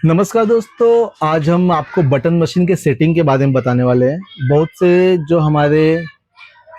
नमस्कार दोस्तों, आज हम आपको बटन मशीन के सेटिंग के बारे में बताने वाले हैं। बहुत से जो हमारे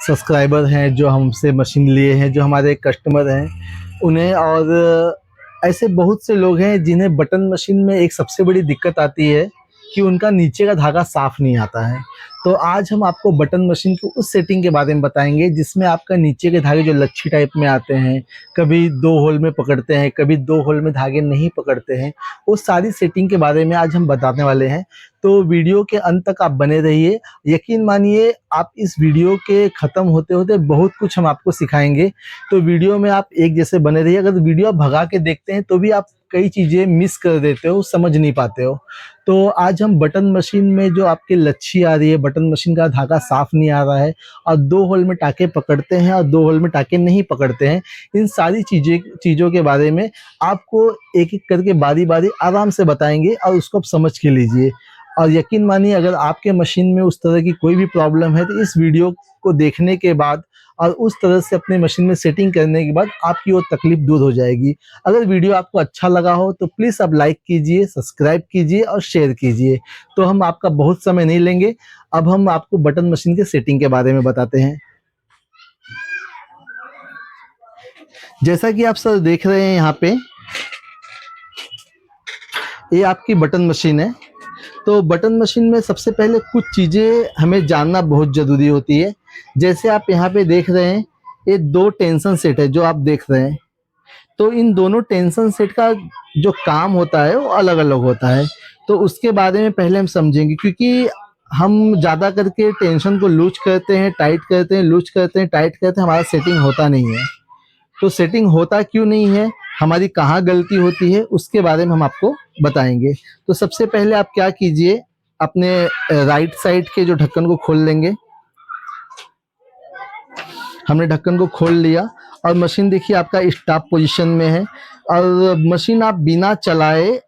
सब्सक्राइबर हैं, जो हमसे मशीन लिए हैं, जो हमारे कस्टमर हैं, उन्हें और ऐसे बहुत से लोग हैं जिन्हें बटन मशीन में एक सबसे बड़ी दिक्कत आती है कि उनका नीचे का धागा साफ़ नहीं आता है। तो आज हम आपको बटन मशीन की उस सेटिंग के बारे में बताएँगे जिसमें आपका नीचे के धागे जो लच्छी टाइप में आते हैं, कभी 2 होल में पकड़ते हैं, कभी 2 होल में धागे नहीं पकड़ते हैं, वो सारी सेटिंग के बारे में आज हम बताने वाले हैं। तो वीडियो के अंत तक आप बने रहिए। यकीन मानिए आप इस वीडियो के ख़त्म होते-होते बहुत कुछ हम आपको सिखाएँगे। तो वीडियो में आप एक जैसे बने रहिए। अगर वीडियो आप भगा के देखते हैं तो भी आप कई चीज़ें मिस कर देते हो, समझ नहीं पाते हो। तो आज हम बटन मशीन में जो आपकी लच्छी आ रही है, बटन मशीन का धागा साफ़ नहीं आ रहा है और 2 होल में टाँके पकड़ते हैं और 2 होल में टाँके नहीं पकड़ते हैं, इन सारी चीज़ों के बारे में आपको एक-एक करके बारी-बारी आराम से बताएँगे और उसको आप समझ के लीजिए। और यकीन मानिए अगर आपके मशीन में उस तरह की कोई भी प्रॉब्लम है तो इस वीडियो को देखने के बाद और उस तरह से अपने मशीन में सेटिंग करने के बाद आपकी वो तकलीफ दूर हो जाएगी। अगर वीडियो आपको अच्छा लगा हो तो प्लीज़ आप लाइक कीजिए, सब्सक्राइब कीजिए और शेयर कीजिए। तो हम आपका बहुत समय नहीं लेंगे, अब हम आपको बटन मशीन के सेटिंग के बारे में बताते हैं। जैसा कि आप सब देख रहे हैं यहाँ पे, ये आपकी बटन मशीन है। तो बटन मशीन में सबसे पहले कुछ चीज़ें हमें जानना बहुत ज़रूरी होती है। जैसे आप यहाँ पे देख रहे हैं, ये 2 टेंशन सेट है जो आप देख रहे हैं। तो इन दोनों टेंशन सेट का जो काम होता है वो अलग-अलग होता है। तो उसके बारे में पहले हम समझेंगे, क्योंकि हम ज़्यादा करके टेंशन को लूज़ करते हैं, टाइट करते हैं, लूज़ करते हैं, टाइट करते हैं, हमारा सेटिंग होता नहीं है। तो सेटिंग होता क्यों नहीं है, हमारी कहाँ गलती होती है, उसके बारे में हम आपको बताएँगे। तो सबसे पहले आप क्या कीजिए, अपने राइट साइड के जो ढक्कन को खोल लेंगे। हमने ढक्कन को खोल लिया और मशीन देखिए आपका स्टॉप पोजीशन में है और मशीन आप बिना चलाए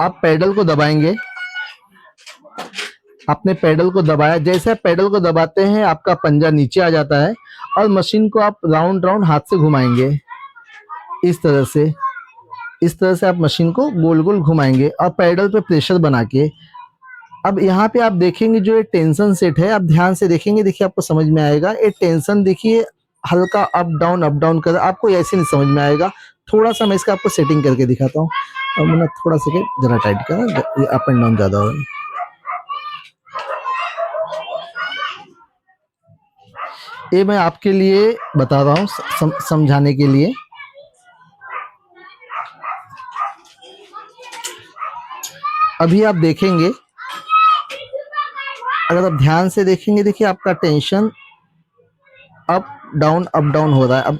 आप पैडल को दबाएँगे। आपने पैडल को दबाया, जैसे आप पैडल को दबाते हैं आपका पंजा नीचे आ जाता है और मशीन को आप राउंड-राउंड हाथ से घुमाएँगे। इस तरह से। इस तरह से आप मशीन को गोल-गोल घुमाएँगे और पैडल पे प्रेशर बना के। अब यहाँ पे आप देखेंगे जो ये टेंशन सेट है, आप ध्यान से देखेंगे, देखिए आपको समझ में आएगा। ये टेंशन देखिए हल्का अप डाउन कर, आपको ऐसे नहीं समझ में आएगा। थोड़ा-सा मैं इसका आपको सेटिंग करके दिखाता हूँ। अब मैंने थोड़ा सेकंड ज़रा टाइट करा, ये अप एंड डाउन ज़्यादा हो रहा है। ये मैं आपके लिए बता रहा हूँ समझाने के लिए। अभी आप देखेंगे, अगर आप ध्यान से देखेंगे, देखिए आपका टेंशन अप डाउन हो रहा है। अब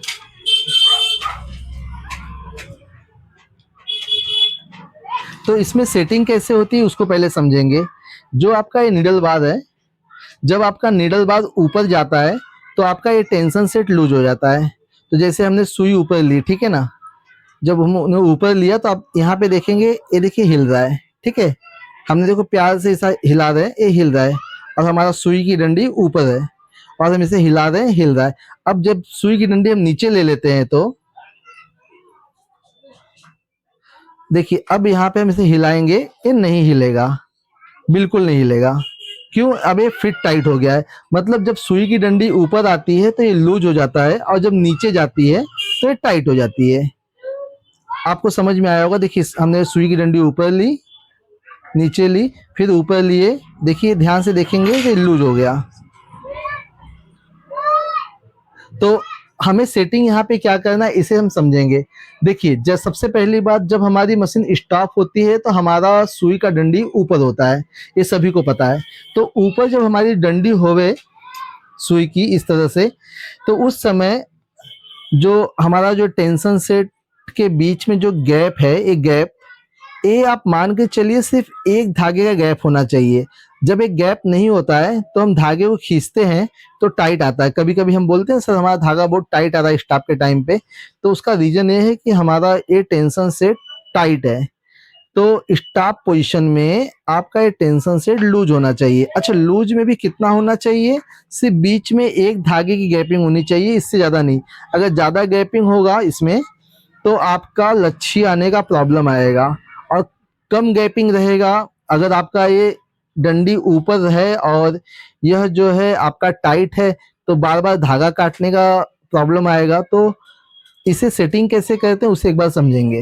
तो इसमें सेटिंग कैसे होती है उसको पहले समझेंगे। जो आपका ये निडल बार है, जब आपका निडल बार ऊपर जाता है तो आपका ये टेंशन सेट लूज हो जाता है। तो जैसे हमने सुई ऊपर ली, ठीक है ना, जब हमने ऊपर लिया तो आप यहाँ पे देखेंगे, ये देखिए हिल रहा है, ठीक है। हमने देखो प्यार से ऐसा हिला रहे हैं, ये हिल रहा है और हमारा सुई की डंडी ऊपर है और हम इसे हिला रहे हैं, हिल रहा है। अब जब सुई की डंडी हम नीचे ले लेते हैं तो देखिए अब यहाँ पे हम इसे हिलाएंगे, ये नहीं हिलेगा, बिल्कुल नहीं हिलेगा। क्यों? अब ये फिट टाइट हो गया है। मतलब जब सुई की डंडी ऊपर आती है तो ये लूज हो जाता है और जब नीचे जाती है तो ये टाइट हो जाती है। आपको समझ में आया होगा। देखिए हमने सुई की डंडी ऊपर ली, नीचे ली, फिर ऊपर लिए, देखिए ध्यान से देखेंगे कि लूज हो गया। तो हमें सेटिंग यहाँ पे क्या करना है इसे हम समझेंगे। देखिए जब सबसे पहली बात, जब हमारी मशीन स्टॉप होती है तो हमारा सुई का डंडी ऊपर होता है, ये सभी को पता है। तो ऊपर जब हमारी डंडी होवे सुई की इस तरह से, तो उस समय जो हमारा जो टेंशन सेट के बीच में जो गैप है, ये गैप, ये आप मान के चलिए सिर्फ एक धागे का गैप होना चाहिए। जब एक गैप नहीं होता है तो हम धागे को खींचते हैं तो टाइट आता है। कभी-कभी हम बोलते हैं सर हमारा धागा बहुत टाइट आ रहा है स्टॉप के टाइम पे, तो उसका रीज़न ये है कि हमारा ये टेंशन सेट टाइट है। तो स्टॉप पोजीशन में आपका ये टेंशन सेट लूज होना चाहिए। अच्छा, लूज में भी कितना होना चाहिए? सिर्फ बीच में एक धागे की गैपिंग होनी चाहिए, इससे ज़्यादा नहीं। अगर ज़्यादा गैपिंग होगा इसमें तो आपका लच्छी आने का प्रॉब्लम आएगा और कम गैपिंग रहेगा। अगर आपका ये डंडी ऊपर है और यह जो है आपका टाइट है तो बार बार धागा काटने का प्रॉब्लम आएगा। तो इसे सेटिंग कैसे करते हैं उसे एक बार समझेंगे।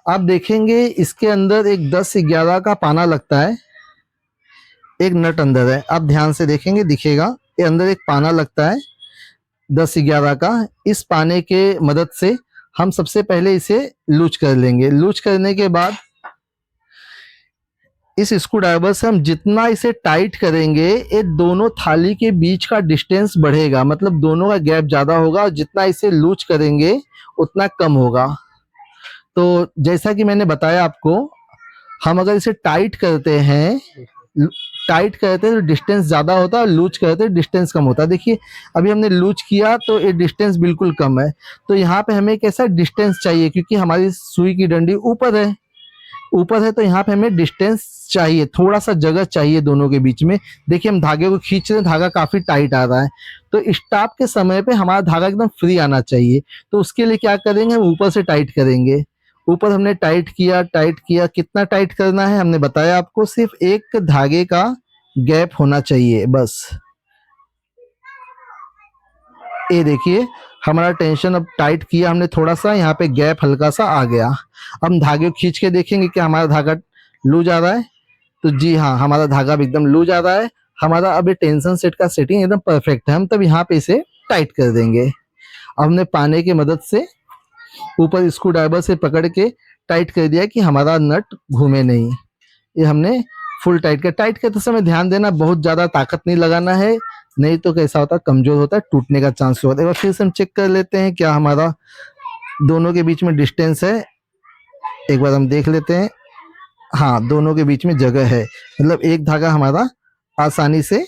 आप देखेंगे इसके अंदर एक 10-11 का पाना लगता है, एक नट अंदर है। आप ध्यान से देखेंगे दिखेगा, ये अंदर एक पाना लगता है 10-11 का। इस पाने के मदद से हम सबसे पहले इसे लूज कर लेंगे। लूज करने के बाद इस स्क्रू ड्राइवर से हम जितना इसे टाइट करेंगे ये दोनों थाली के बीच का डिस्टेंस बढ़ेगा, मतलब दोनों का गैप ज्यादा होगा, और जितना इसे लूज करेंगे उतना कम होगा। तो जैसा कि मैंने बताया आपको, हम अगर इसे टाइट करते हैं तो डिस्टेंस ज्यादा होता है, और लूज करते हैं डिस्टेंस कम होता है। देखिए अभी हमने लूज किया तो ये डिस्टेंस बिल्कुल कम है। तो यहाँ पे हमें कैसा डिस्टेंस चाहिए, क्योंकि हमारी सुई की डंडी ऊपर है तो यहाँ पे हमें डिस्टेंस चाहिए, थोड़ा सा जगह चाहिए दोनों के बीच में। देखिए हम धागे को खींच रहे हैं, धागा काफी टाइट आ रहा है, तो स्टॉप के समय पे हमारा धागा एकदम फ्री आना चाहिए। तो उसके लिए क्या करेंगे, हम ऊपर से टाइट करेंगे। ऊपर हमने टाइट किया, कितना टाइट करना है हमने बताया आपको, सिर्फ एक धागे का गैप होना चाहिए बस। ये देखिए हमारा टेंशन अब टाइट किया हमने थोड़ा सा, यहाँ पे गैप हल्का सा आ गया। अब हम धागे को खींच के देखेंगे कि हमारा धागा लूज आ रहा है। तो जी हाँ, हमारा धागा भी एकदम लूज आ रहा है। हमारा अभी टेंशन सेट का सेटिंग एकदम परफेक्ट है। हम तब यहाँ पे इसे टाइट कर देंगे। अब हमने पाने की मदद से ऊपर स्क्रू ड्राइवर से पकड़ के टाइट कर दिया कि हमारा नट घूमे नहीं। ये हमने फुल टाइट करते समय ध्यान देना, बहुत ज्यादा ताकत नहीं लगाना है, नहीं तो कैसा होता है कमजोर होता है, टूटने का चांस होता है। एक बार फिर से हम चेक कर लेते हैं क्या हमारा दोनों के बीच में डिस्टेंस है। एक बार हम देख लेते हैं, हाँ दोनों के बीच में जगह है, मतलब एक धागा हमारा आसानी से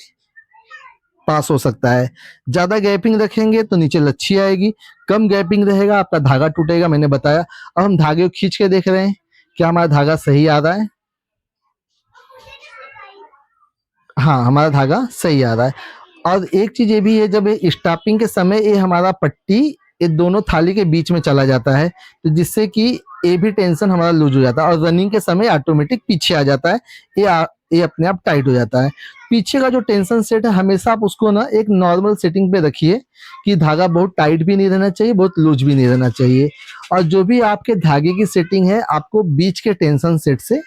पास हो सकता है। ज्यादा गैपिंग रखेंगे तो नीचे लच्छी आएगी, कम गैपिंग रहेगा आपका धागा टूटेगा, मैंने बताया। अब हम धागे को खींच के देख रहे हैं क्या हमारा धागा सही आ रहा है। हाँ हमारा धागा सही आ रहा है। और एक चीज ये भी है, जब ये स्टॉपिंग के समय ये हमारा पट्टी ये दोनों थाली के बीच में चला जाता है, तो जिससे कि ये भी टेंशन हमारा लूज हो जाता है, और रनिंग के समय ऑटोमेटिक पीछे आ जाता है, ये अपने आप टाइट हो जाता है। पीछे का जो टेंशन सेट है हमेशा आप उसको ना एक नॉर्मल सेटिंग पे रखिए, कि धागा बहुत टाइट भी नहीं रहना चाहिए, बहुत लूज भी नहीं रहना चाहिए। और जो भी आपके धागे की सेटिंग है आपको बीच के टेंशन सेट से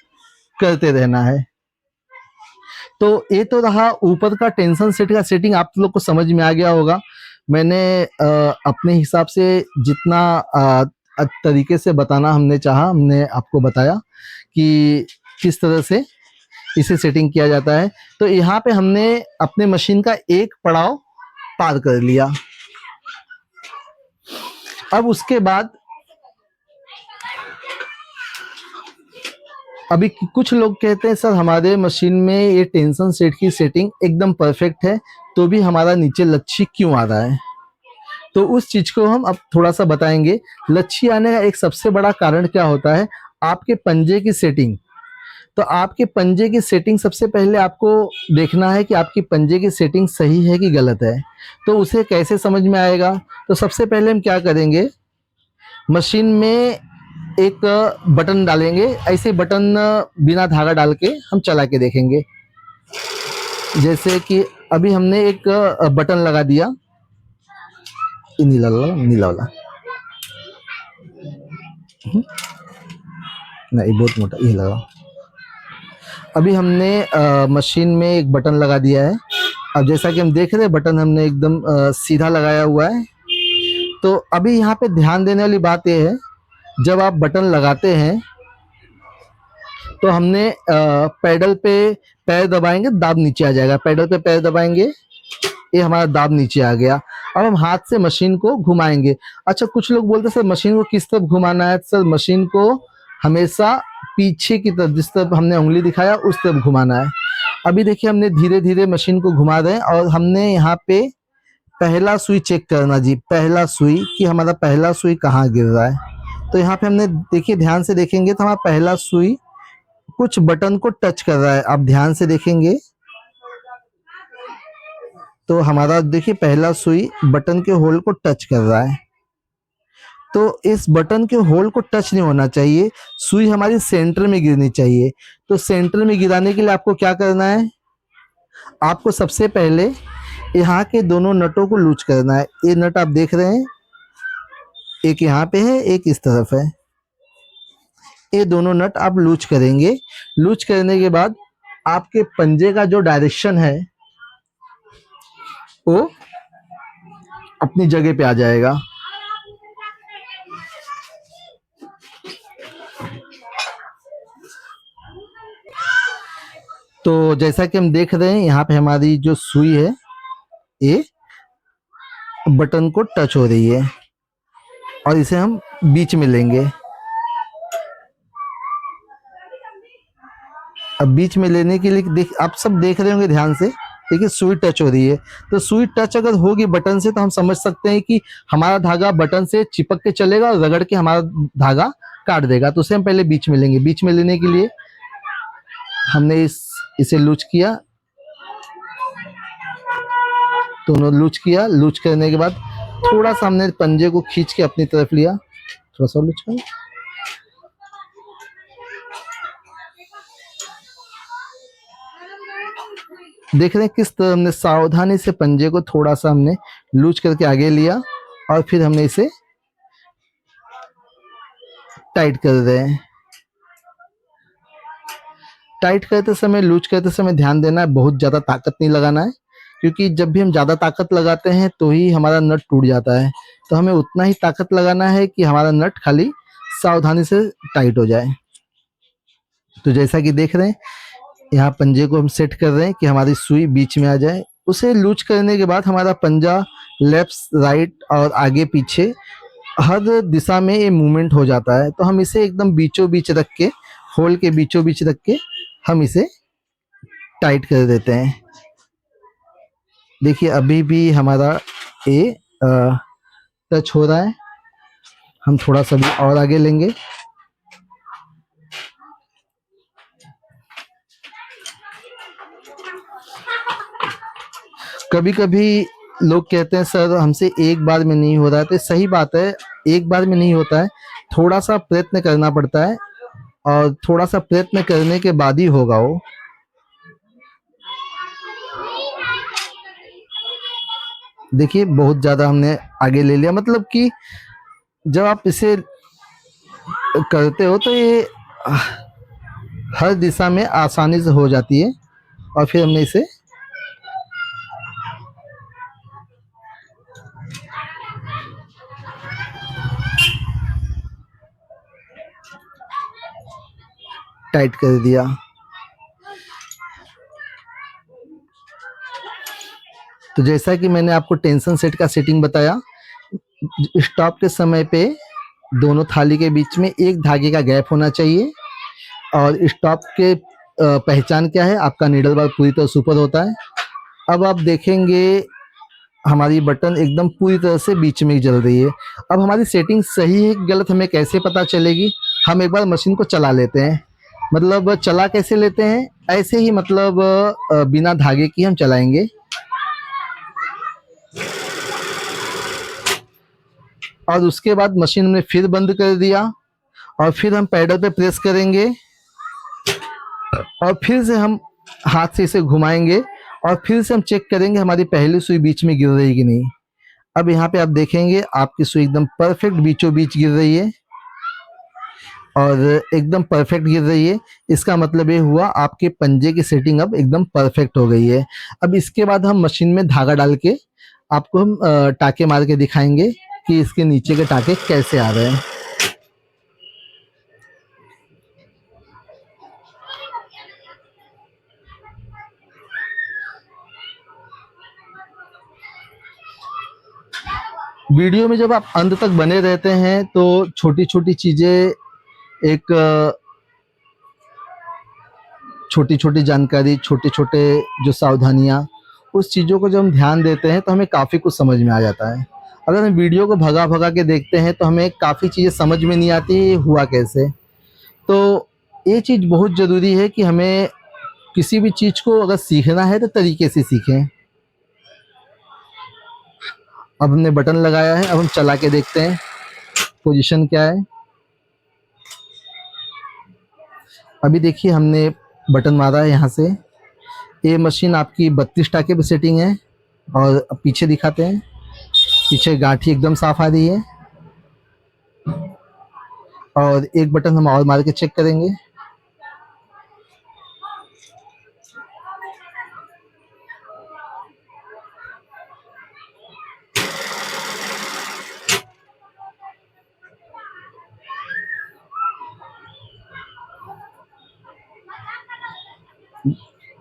करते रहना है। तो ये तो रहा ऊपर का टेंशन सेट का सेटिंग, आप लोग को समझ में आ गया होगा। मैंने अपने हिसाब से जितना तरीके से बताना हमने चाहा, हमने आपको बताया कि किस तरह से इसे सेटिंग किया जाता है। तो यहाँ पे हमने अपने मशीन का एक पड़ाव पार कर लिया। अब उसके बाद अभी कुछ लोग कहते हैं सर हमारे मशीन में ये टेंशन सेट की सेटिंग एकदम परफेक्ट है, तो भी हमारा नीचे लच्छी क्यों आ रहा है। तो उस चीज को हम अब थोड़ा सा बताएंगे। लच्छी आने का एक सबसे बड़ा कारण क्या होता है, आपके पंजे की सेटिंग। तो आपके पंजे की सेटिंग सबसे पहले आपको देखना है कि आपकी पंजे की सेटिंग सही है कि गलत है। तो उसे कैसे समझ में आएगा, तो सबसे पहले हम क्या करेंगे, मशीन में एक बटन डालेंगे, ऐसे बटन बिना धागा डाल के हम चला के देखेंगे। जैसे कि अभी हमने एक बटन लगा दिया, नीला वाला नहीं, बहुत मोटा, ये लगा। अभी हमने मशीन में एक बटन लगा दिया है। अब जैसा कि हम देख रहे हैं बटन हमने एकदम सीधा लगाया हुआ है। तो अभी यहाँ पे ध्यान देने वाली बात यह है, जब आप बटन लगाते हैं तो हमने पैडल पे पैर दबाएंगे, दाब नीचे आ जाएगा। पैडल पे पैर दबाएंगे, ये हमारा दाब नीचे आ गया। अब हम हाथ से मशीन को घुमाएंगे। अच्छा, कुछ लोग बोलते हैं सर मशीन को किस तरफ घुमाना है। सर मशीन को हमेशा पीछे की तरफ, जिस तरफ हमने उंगली दिखाया उस तरफ घुमाना है। अभी देखिए हमने धीरे धीरे मशीन को घुमा रहे हैं, और हमने यहाँ पे पहला सुई चेक करना जी, पहला सुई कि हमारा पहला सुई कहाँ गिर रहा है। तो यहाँ पे हमने देखिए, ध्यान से देखेंगे तो हमारा पहला सुई कुछ बटन को टच कर रहा है। आप ध्यान से देखेंगे तो हमारा देखिए पहला सुई बटन के होल को टच कर रहा है। तो इस बटन के होल को टच नहीं होना चाहिए, सुई हमारी सेंटर में गिरनी चाहिए। तो सेंटर में गिराने के लिए आपको क्या करना है, आपको सबसे पहले यहाँ के दोनों नटों को लूज करना है। ये नट आप देख रहे हैं, एक यहाँ पे है, एक इस तरफ है। ये दोनों नट आप लूज करेंगे। लूज करने के बाद आपके पंजे का जो डायरेक्शन है वो अपनी जगह पे आ जाएगा। तो जैसा कि हम देख रहे हैं, यहाँ पे हमारी जो सुई है ये बटन को टच हो रही है और इसे हम बीच में लेंगे। अब बीच में लेने के लिए आप सब देख रहे होंगे ध्यान से, देखिए सुई टच हो रही है। तो सुई टच अगर होगी बटन से तो हम समझ सकते हैं कि हमारा धागा बटन से चिपक के चलेगा और रगड़ के हमारा धागा काट देगा। तो उसे हम पहले बीच में लेंगे। बीच में लेने के लिए हमने इसे लूज किया, दोनों लूज किया। लूज करने के बाद थोड़ा सा हमने पंजे को खींच के अपनी तरफ लिया, थोड़ा सा लूज कर। देख रहे हैं किस तरह हमने सावधानी से पंजे को थोड़ा सा हमने लूज करके आगे लिया और फिर हमने इसे टाइट कर रहे हैं। टाइट करते समय, लूज करते समय ध्यान देना है, बहुत ज़्यादा ताकत नहीं लगाना है, क्योंकि जब भी हम ज़्यादा ताकत लगाते हैं तो ही हमारा नट टूट जाता है। तो हमें उतना ही ताकत लगाना है कि हमारा नट खाली सावधानी से टाइट हो जाए। तो जैसा कि देख रहे हैं, यहाँ पंजे को हम सेट कर रहे हैं कि हमारी सुई बीच में आ जाए। उसे लूज करने के बाद हमारा पंजा लेफ्ट राइट और आगे पीछे हर दिशा में ये मूवमेंट हो जाता है। तो हम इसे एकदम बीचों बीच रख के, होल के बीचों बीच रख के हम इसे टाइट कर देते हैं। देखिए अभी भी हमारा ये टच हो रहा है। हम थोड़ा सा भी और आगे लेंगे। कभी कभी लोग कहते हैं सर हमसे एक बार में नहीं हो रहा है, तो सही बात है, एक बार में नहीं होता है, थोड़ा सा प्रयत्न करना पड़ता है और थोड़ा सा प्रयत्न करने के बाद ही होगा वो। देखिए बहुत ज़्यादा हमने आगे ले लिया, मतलब कि जब आप इसे करते हो तो ये हर दिशा में आसानी से हो जाती है। और फिर हमने इसे टाइट कर दिया। तो जैसा कि मैंने आपको टेंशन सेट का सेटिंग बताया, स्टॉप के समय पे दोनों थाली के बीच में एक धागे का गैप होना चाहिए। और स्टॉप के पहचान क्या है, आपका नीडल बार पूरी तरह से ऊपर होता है। अब आप देखेंगे हमारी बटन एकदम पूरी तरह से बीच में ही जल रही है। अब हमारी सेटिंग सही है कि गलत हमें कैसे पता चलेगी, हम एक बार मशीन को चला लेते हैं। मतलब चला कैसे लेते हैं, ऐसे ही मतलब बिना धागे की हम चलाएंगे। और उसके बाद मशीन में फिर बंद कर दिया और फिर हम पैडल पे प्रेस करेंगे और फिर से हम हाथ से इसे घुमाएंगे और फिर से हम चेक करेंगे हमारी पहली सुई बीच में गिर रही है कि नहीं। अब यहाँ पे आप देखेंगे आपकी सुई एकदम परफेक्ट बीचों बीच गिर रही है और एकदम परफेक्ट गिर रही है। इसका मतलब ये हुआ आपके पंजे की सेटिंग अब एकदम परफेक्ट हो गई है। अब इसके बाद हम मशीन में धागा डाल के आपको हम टाके मार के दिखाएंगे कि इसके नीचे के टाके कैसे आ रहे हैं। वीडियो में जब आप अंत तक बने रहते हैं तो छोटी छोटी चीज़ें, एक छोटी छोटी जानकारी, छोटे छोटे जो सावधानियाँ, उस चीज़ों को जब हम ध्यान देते हैं तो हमें काफ़ी कुछ समझ में आ जाता है। अगर हम वीडियो को भगा भगा के देखते हैं तो हमें काफ़ी चीज़ें समझ में नहीं आती ये हुआ कैसे। तो ये चीज़ बहुत ज़रूरी है कि हमें किसी भी चीज़ को अगर सीखना है तो तरीके से सीखें। अब हमने बटन लगाया है, अब हम चला के देखते हैं। पोजीशन क्या है। अभी देखिए हमने बटन मारा है यहाँ से। ये मशीन आपकी 32 टाके पे सेटिंग है। और अब पीछे दिखाते हैं। पीछे गांठी एकदम साफ आ रही है। और एक बटन हम और मार के चेक करेंगे।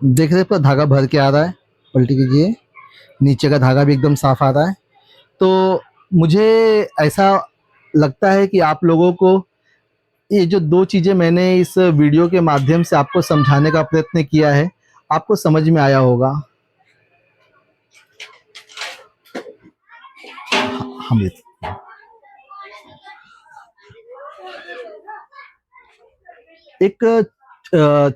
देख रहे हैं पूरा धागा भर के आ रहा है। पलटी कीजिए। नीचे का धागा भी एकदम साफ आ रहा है। तो मुझे ऐसा लगता है कि आप लोगों को ये जो दो चीज़ें मैंने इस वीडियो के माध्यम से आपको समझाने का प्रयत्न किया है, आपको समझ में आया होगा। हम एक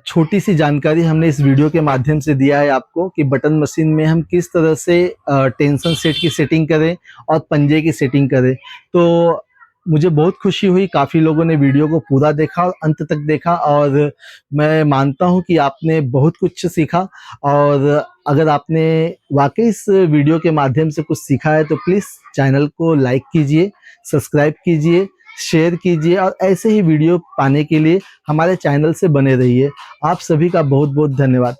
छोटी सी जानकारी हमने इस वीडियो के माध्यम से दिया है आपको कि बटन मशीन में हम किस तरह से टेंशन सेट की सेटिंग करें और पंजे की सेटिंग करें। तो मुझे बहुत खुशी हुई, काफ़ी लोगों ने वीडियो को पूरा देखा और अंत तक देखा, और मैं मानता हूं कि आपने बहुत कुछ सीखा। और अगर आपने वाकई इस वीडियो के माध्यम से कुछ सीखा है तो प्लीज़ चैनल को लाइक कीजिए, सब्सक्राइब कीजिए, शेयर कीजिए, और ऐसे ही वीडियो पाने के लिए हमारे चैनल से बने रहिए। आप सभी का बहुत बहुत धन्यवाद।